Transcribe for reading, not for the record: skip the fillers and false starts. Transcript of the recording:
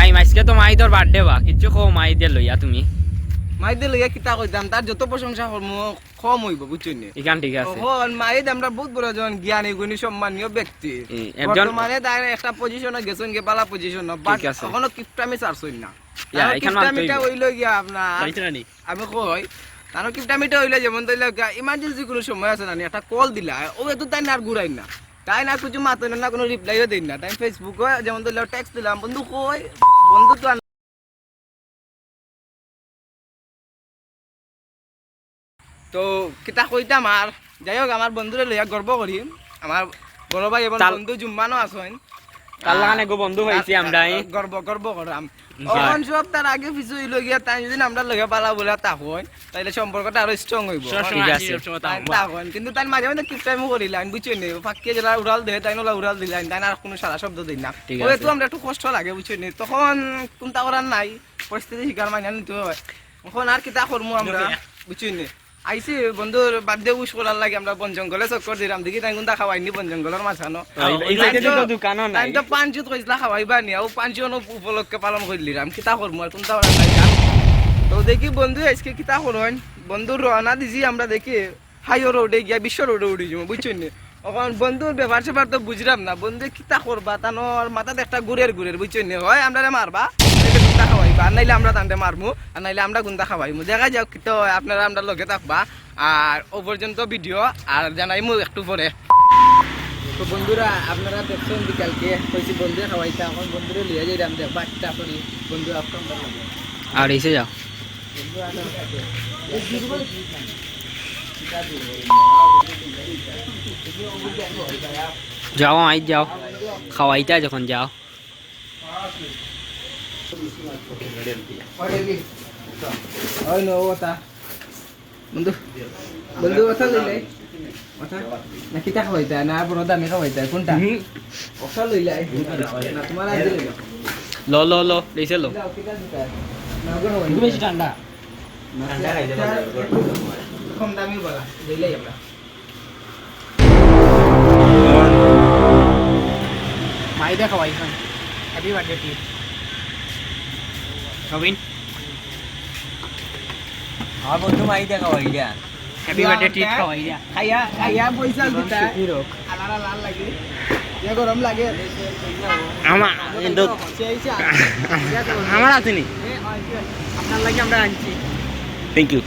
Time আজকে তো মাইদর birthday বা কিছু কো মাইদের লইয়া তুমি মাইদের লইয়া কিতা কইতাম তার যত প্রশংসা করমু কম হইব বুঝছেন এখান ঠিক আছে এখন মাইদ আমরা বহুত বড় জন জ্ঞানী গুণী সম্মানীয় ব্যক্তি একজন বর্তমানে তার একটা পজিশনে গেছেন গে বালা পজিশন বাট আছে। এখনো কিপটামি চারছই না এখান কিপটামিটা হইল গিয়া আপনার যাইছরানি আমি কই তার কিপটামিটা হইলে যেমন ধরলে ইমার্জেন্সি কোনো সময় আছে না একটা কল দিলা ও এত তাই না আর ঘুরাই না তাই না কিছু মাতো না কোনো রিপ্লাইও দেই না তাই ফেসবুকে যেমন ধরলে টেক্সট দিলাম বন্ধু কই বন্ধু তো তো কিতা কইতাম আর যাই হোক আমার বন্ধুরে লইয়া গর্ব করি আমার বড় ভাই এবং বন্ধু জুম্মানো আছেন তার লাগানে গো বন্ধু হইছি আমরা গর্ব করাম এখন সব তার আগে পিছু হইল গিয়া তাই যদি আমরা লগে পালা বলে তা হয় তাইলে সম্পর্কটা আরো স্ট্রং হইব ঠিক আছে তা হয় কিন্তু তাই মাঝে মাঝে কিপটাইমো করিলাম বুঝছেন ফাঁকিয়ে যারা উড়াল দেয় তাই নোলা উড়াল দিলাম তাই আর কোনো সারা শব্দ দিই না ওই তো আমরা একটু কষ্ট লাগে বুঝছেন তখন কোনটা করার নাই পরিস্থিতি শিকার মাইনা নিতে হয় এখন আর কিতা করবো আমরা বুঝছেন আইসি বন্ধুর বার্থডে উইশ করার লাগে আমরা বন জঙ্গলে চক্কর দিলাম দেখি তাই কোনটা খাওয়াইনি বন জঙ্গলের মাঝখানো তাই তো পাঞ্চুত কইসলা খাওয়াইবা নি ও পাঞ্চুন উপলক্ষে পালন করলিলাম কিতা করবো আর কোনটা করার নাই তো দেখি বন্ধু আজকে কিতা করবেন বন্ধুর রওনা দিছি আমরা দেখি হাইও রোডে গিয়া বিশ্ব রোডে উঠে যাবো বুঝছেন এখন বন্ধুর ব্যাপার সেবার তো বুঝলাম না বন্ধু কিতা করবা তানোর মাথাতে একটা গুড়ের বুঝছেন হয় আমরা মারবা গুন্ডা খাওয়াইবা আর নাইলে আমরা তান্ডে মারমু আর নাইলে আমরা গুন্ডা খাওয়াইমু দেখা যাক তো আপনারা আমরা লগে থাকবা আর ও পর্যন্ত ভিডিও আর জানাইমু একটু পরে তো বন্ধুরা আপনারা দেখছেন বিকালকে কইছি বন্ধু খাওয়াইতা এখন বন্ধুরে লিয়ে যাইলাম দেখ বাচ্চা করি বন্ধু আপনার লাগে আর এসে যাও যাও আই যাও খাওয়াইতা যখন যাও ওই নো ওটা বন্ধু বন্ধু ওটা লইলে ওটা না কিটা খাওয়াইতা না বড় দামি খাওয়াইতা কোনটা ওটা লইলে না তোমার আজ লইলে লো লো লো লইছে লো না গো হয় বেশি ঠান্ডা ঠান্ডা খাইতে কম দামি বলা লইলে আমরা মাইদা খাওয়াইছেন হ্যাপি বার্থডে টু নবীন আমার বন্ধু মাই দেখা হই দিয়া হ্যাপি বার্থডে ট্রিট খাওয়াই দিয়া খাইয়া খাইয়া পয়সা দিতা আলারা লাল লাগে ইয়া গরম লাগে আমার কিন্তু সেইছা আমার আছে নি আপনার লাগি আমরা আনছি থ্যাংক ইউ